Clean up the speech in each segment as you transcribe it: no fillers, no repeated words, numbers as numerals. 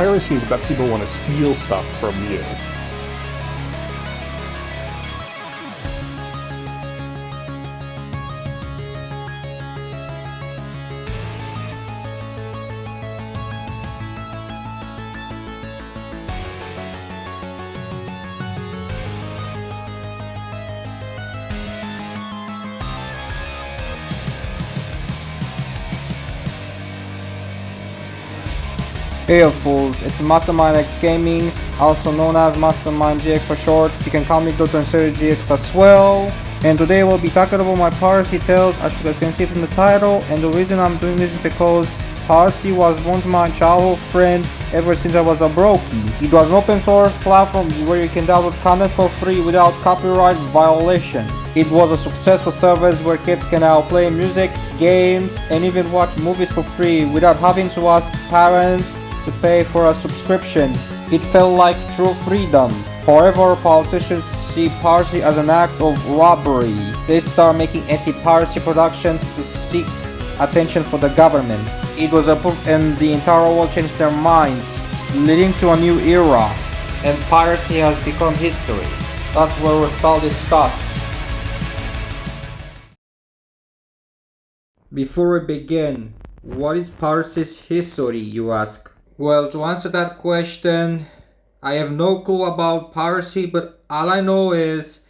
Piracy is about people who want to steal stuff from you. Hey fools, it's MasterMindXGaming, also known as MasterMindGX for short. You can call me Dr. GX as well. And today we'll be talking about my Piracy tales, as you guys can see from the title. And the reason I'm doing this is because Piracy was once my childhood friend ever since I was a brokey. It was an open source platform where you can download content for free without copyright violation. It was a successful service where kids can now play music, games, and even watch movies for free without having to ask parents to pay for a subscription. It felt like true freedom. However, politicians see piracy as an act of robbery. They start making anti-piracy productions to seek attention for the government. It was approved and the entire world changed their minds, leading to a new era. And piracy has become history. That's what we'll start discuss. Before we begin, what is piracy's history, you ask? Well, to answer that question, I have no clue about piracy, but all I know is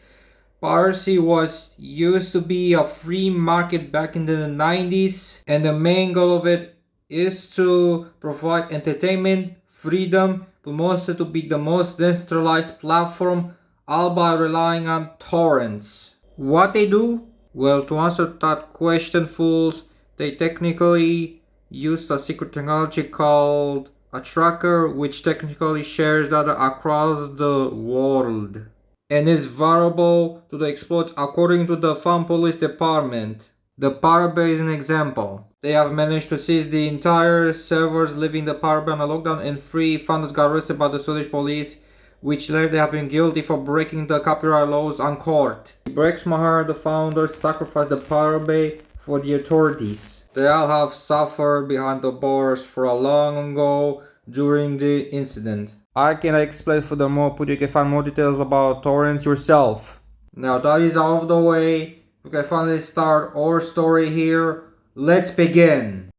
piracy was used to be a free market back in the 90s, and the main goal of it is to provide entertainment, freedom, but mostly to be the most decentralized platform, all by relying on torrents. What they do? Well, to answer that question, fools, they technically use a secret technology called a tracker, which technically shares data across the world and is vulnerable to the exploits according to the Fun Police Department. The Pirate Bay is an example. They have managed to seize the entire servers, leaving the Pirate Bay on a lockdown, and 3 founders got arrested by the Swedish police, which later they have been guilty for breaking the copyright laws on court. It breaks my heart the founders sacrificed the Pirate Bay for the authorities. They all have suffered behind the bars for a long ago during the incident. I cannot explain furthermore, but you can find more details about torrents yourself. Now that is out of the way, we can finally start our story here. Let's begin.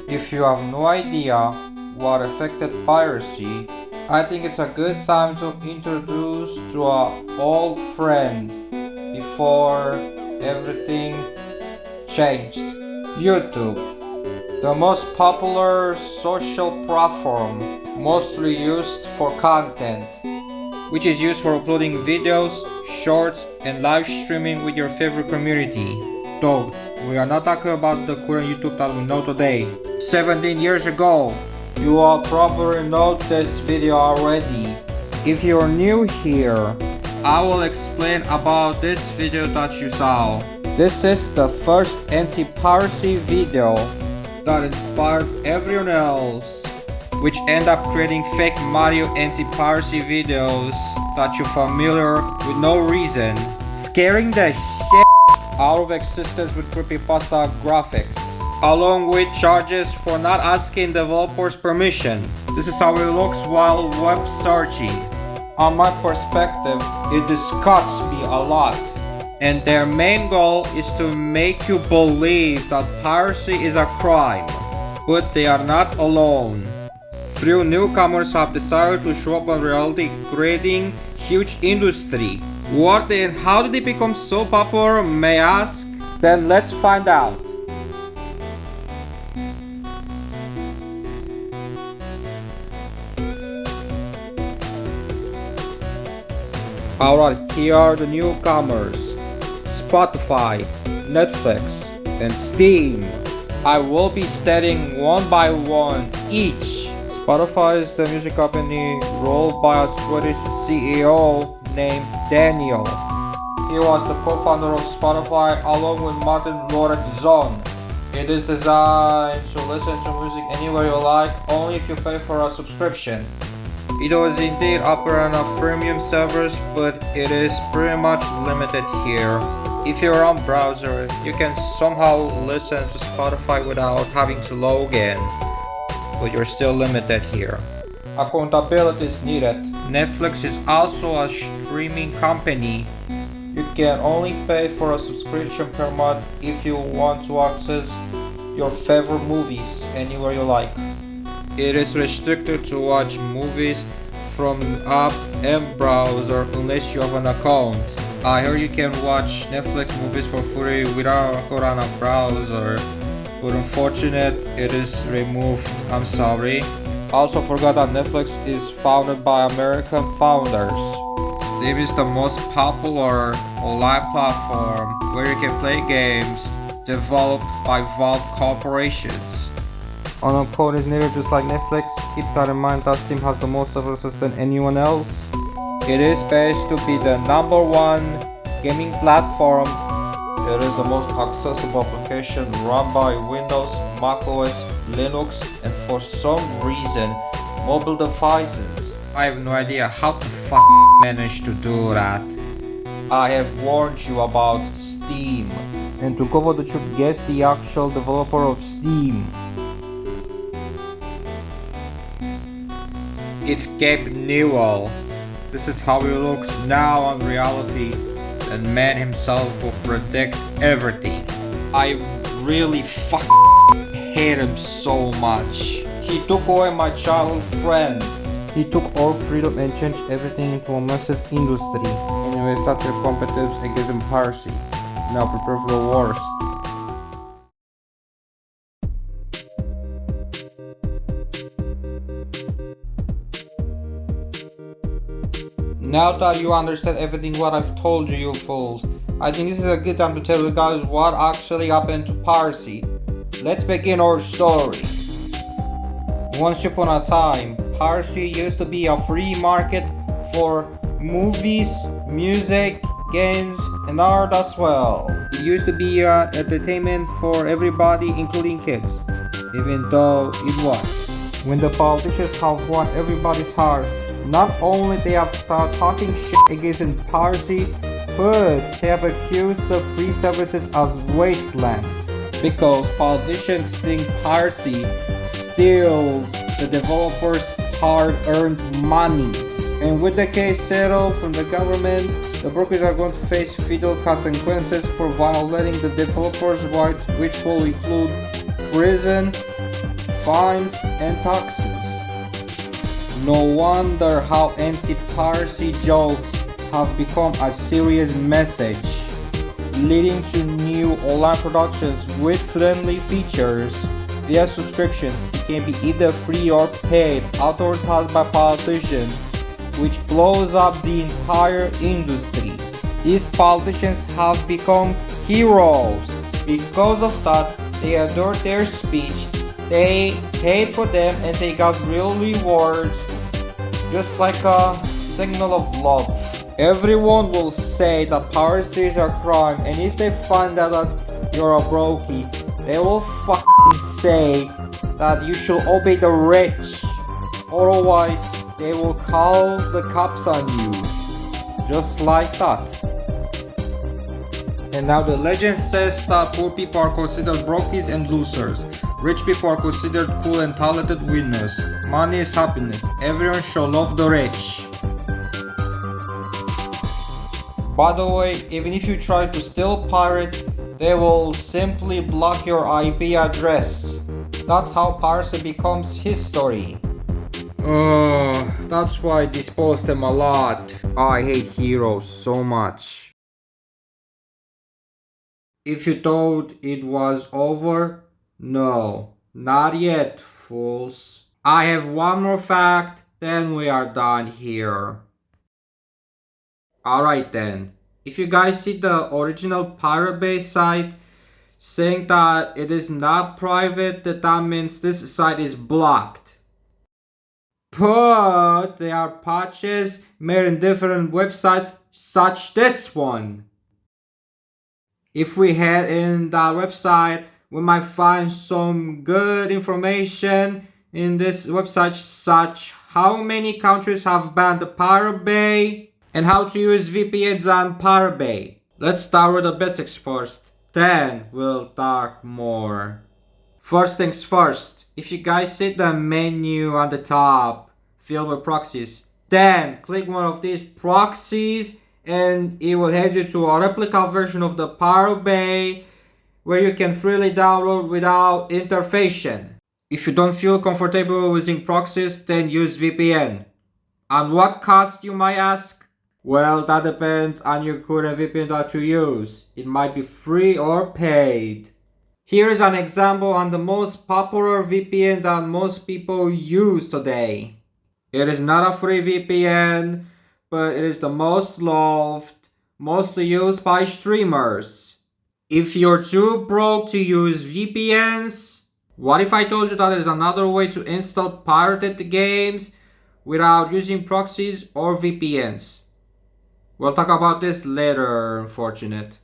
If you have no idea what affected piracy, I think it's a good time to introduce to our old friend before everything changed. YouTube, the most popular social platform, mostly used for content, which is used for uploading videos, shorts, and live streaming with your favorite community. Though, we are not talking about the current YouTube that we know today. 17 years ago, you all probably know this video already. If you're new here, I will explain about this video that you saw. This is the first anti-piracy video that inspired everyone else, which end up creating fake Mario anti-piracy videos that you're familiar with no reason, scaring the shit out of existence with creepypasta graphics, along with charges for not asking developers permission. This is how it looks while web searching. On my perspective, it disgusts me a lot. And their main goal is to make you believe that piracy is a crime. But they are not alone. Few newcomers have decided to show up on reality, creating huge industry. What and how did they become so popular, may I ask? Then let's find out. Alright, here are the newcomers: Spotify, Netflix, and Steam. I will be stating one by one each. Spotify is the music company ruled by a Swedish CEO named Daniel. He was the co-founder of Spotify along with Martin Lorentzon. It is designed to listen to music anywhere you like, only if you pay for a subscription. It was indeed operating on freemium servers, but it is pretty much limited here. If you're on browser, you can somehow listen to Spotify without having to log in, but you're still limited here. Accountability is needed. Netflix is also a streaming company. You can only pay for a subscription per month if you want to access your favorite movies anywhere you like. It is restricted to watch movies from app and browser unless you have an account. I heard you can watch Netflix movies for free without going on a browser, but unfortunately it is removed. I'm sorry. Also forgot that Netflix is founded by American founders. Steam is the most popular online platform where you can play games developed by Valve corporations. Unknown code is needed just like Netflix. Keep that in mind that Steam has the most services than anyone else. It is based to be the #1 gaming platform. It is the most accessible application run by Windows, macOS, Linux, and for some reason, mobile devices. I have no idea how to manage to do that. I have warned you about Steam. And to cover the truth, guess the actual developer of Steam. It's Gabe Newell. This is how he looks now in reality. The man himself will predict everything. I really hate him so much. He took away my childhood friend. He took our freedom and changed everything into a massive industry. Anyway, started competives against Piracy. Now prepare for the worst. Now that you understand everything what I've told you, you fools, I think this is a good time to tell you guys what actually happened to Piracy. Let's begin our story. Once upon a time, Piracy used to be a free market for movies, music, games, and art as well. It used to be entertainment for everybody, including kids, even though it was. When the politicians have won everybody's hearts, not only they have started talking shit against Piracy, but they have accused the free services as wastelands. Because politicians think Piracy steals the developers' hard-earned money. And with the case settled from the government, the brokers are going to face fatal consequences for violating the developers' rights, which will include prison, fines, and taxes. No wonder how anti-piracy jokes have become a serious message, leading to new online productions with friendly features. Via subscriptions, it can be either free or paid, authorized by politicians, which blows up the entire industry. These politicians have become heroes. Because of that, they adored their speech, they paid for them, and they got real rewards, just like a signal of love. Everyone will say that piracy is a crime, and if they find out that you're a brokey, they will say that you should obey the rich. Otherwise, they will call the cops on you. Just like that. And now the legend says that poor people are considered brokies and losers. Rich people are considered cool and talented winners. Money is happiness. Everyone should love the rich. By the way, even if you try to steal pirate, they will simply block your IP address. That's how piracy becomes history. That's why I dispose them a lot. I hate heroes so much. If you thought it was over, no, not yet, fools. I have one more fact, then we are done here. Alright then, if you guys see the original Pirate Bay site saying that it is not private, that means this site is blocked. But there are patches made in different websites such this one. If we head in that website, we might find some good information in this website, such how many countries have banned the Pirate Bay and how to use VPNs on Pirate Bay. Let's start with the basics first, then we'll talk more. First things first, if you guys see the menu on the top filled with proxies, then click one of these proxies and it will head you to a replica version of the Piracy where you can freely download without interfacing. If you don't feel comfortable using proxies, then use VPN. And what cost, you might ask? Well, that depends on your current VPN that you use. It might be free or paid. Here is an example on the most popular VPN that most people use today. It is not a free VPN, but it is the most loved, mostly used by streamers. If you're too broke to use VPNs, what if I told you that there is another way to install pirated games without using proxies or VPNs? We'll talk about this later, unfortunate.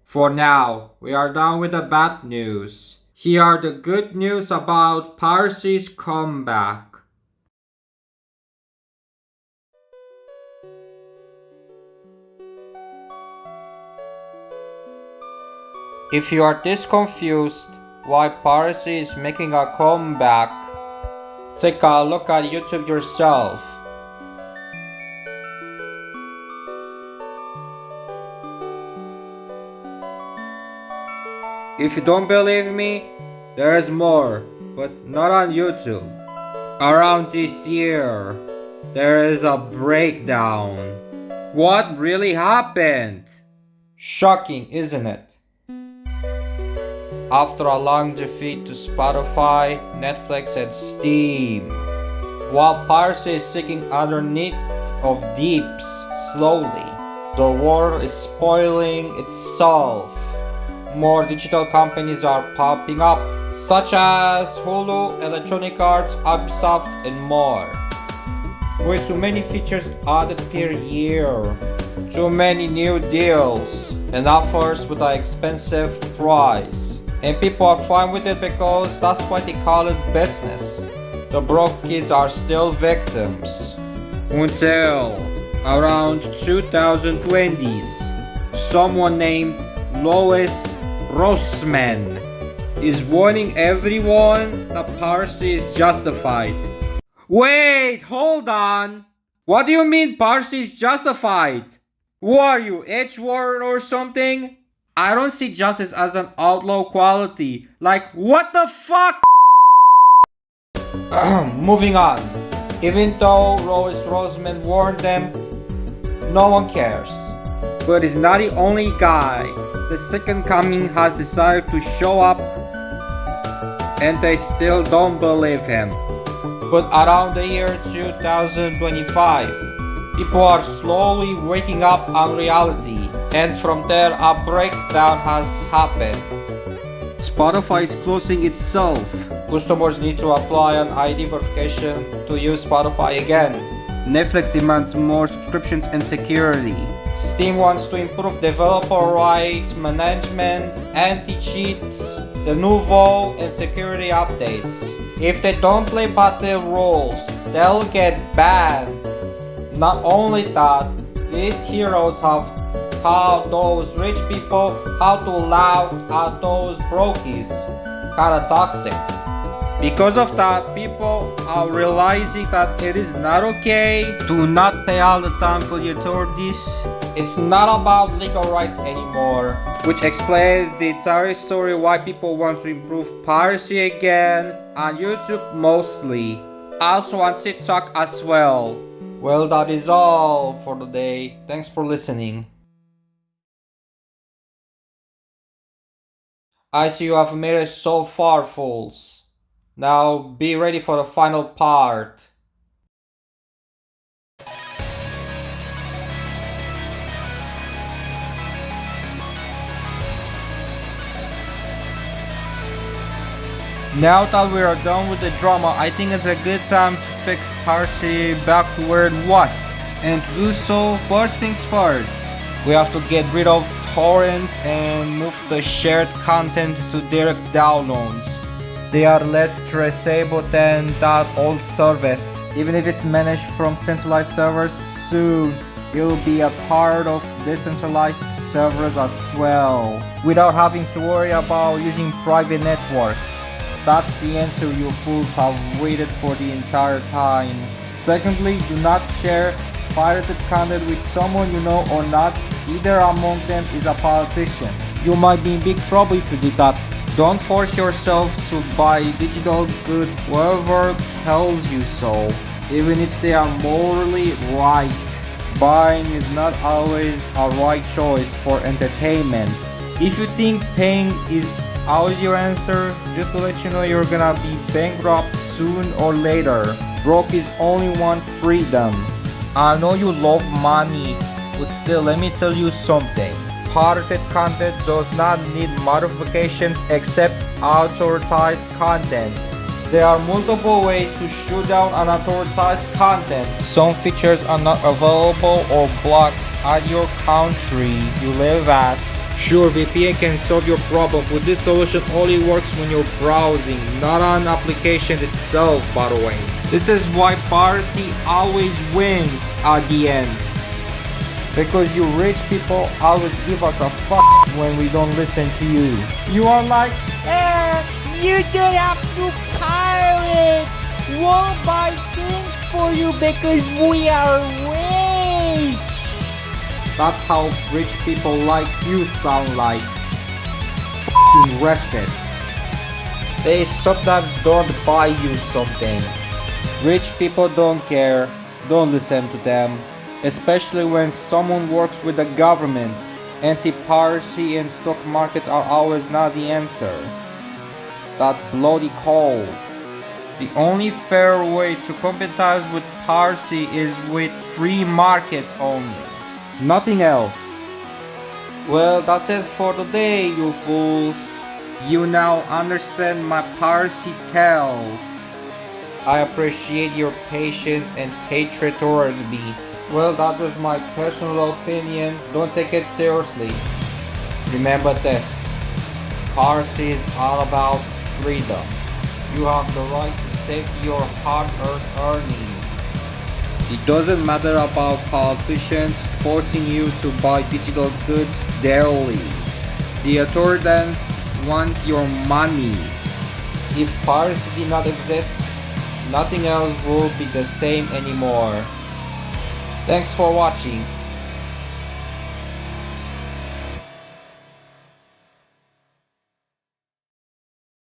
For now, we are done with the bad news. Here are the good news about Piracy's comeback. If you are this confused why Piracy is making a comeback, take a look at YouTube yourself. If you don't believe me, there is more, but not on YouTube. Around this year, there is a breakdown. What really happened? Shocking, isn't it? After a long defeat to Spotify, Netflix and Steam, while Piracy is sinking underneath of deeps slowly, the world is spoiling itself. More digital companies are popping up, such as Hulu, Electronic Arts, Ubisoft, and more. With too many features added per year, too many new deals, and offers with an expensive price. And people are fine with it because that's why they call it business. The broke kids are still victims. Until around 2020s, someone named Lois Rossman is warning everyone that piracy is justified. Wait, hold on. What do you mean piracy is justified? Who are you, Edgeworth or something? I don't see justice as an outlaw quality. Like, what the fuck? Moving on. Even though Lois Rossman warned them, no one cares. But he's not the only guy. The second coming has decided to show up and they still don't believe him. But around the year 2025, people are slowly waking up on reality, and from there a breakdown has happened. Spotify is closing itself. Customers need to apply an ID verification to use Spotify again. Netflix demands more subscriptions and security. Steam wants to improve developer rights management, anti-cheats, the nouveau, and security updates. If they don't play by the rules, they'll get banned. Not only that, these heroes have taught those rich people how to laugh at those brokies. Kinda toxic. Because of that, people are realizing that it is not okay to not pay all the time for the authorities. It's not about legal rights anymore, which explains the entire story why people want to improve piracy again, on YouTube mostly, also on TikTok as well. Well, that is all for today. Thanks for listening. I see you have made it so far, fools. Now be ready for the final part. Now that we are done with the drama, I think it's a good time to fix Piracy back to where it was. And to do so, first things first, we have to get rid of torrents and move the shared content to direct downloads. They are less traceable than that old service. Even if it's managed from centralized servers, soon it will be a part of decentralized servers as well, without having to worry about using private networks. That's the answer you fools have waited for the entire time. Secondly, do not share pirated content with someone you know or not. Either among them is a politician. You might be in big trouble if you did that. Don't force yourself to buy digital goods whoever tells you so, even if they are morally right. Buying is not always a right choice for entertainment. If you think paying is always your answer, just to let you know you're gonna be bankrupt soon or later. Broke is only one freedom. I know you love money, but still let me tell you something. Pirated content does not need modifications except authorized content. There are multiple ways to shoot down unauthorized content. Some features are not available or blocked at your country you live at. Sure, VPN can solve your problem, but this solution only works when you're browsing, not on application itself, by the way. This is why piracy always wins at the end. Because you rich people always give us a fuck when we don't listen to you. You are like, you don't have to pirate. We'll buy things for you because we are rich. That's how rich people like you sound like. Fucking racist. They sometimes don't buy you something. Rich people don't care. Don't listen to them. Especially when someone works with the government. Anti-piracy and stock markets are always not the answer. That's bloody cold. The only fair way to competize with piracy is with free markets only. Nothing else. Well, that's it for today, you fools. You now understand my piracy tales. I appreciate your patience and hatred towards me. Well, that was my personal opinion. Don't take it seriously. Remember this. Piracy is all about freedom. You have the right to save your hard-earned earnings. It doesn't matter about politicians forcing you to buy digital goods daily. The authorities want your money. If piracy did not exist, nothing else will be the same anymore. Thanks for watching.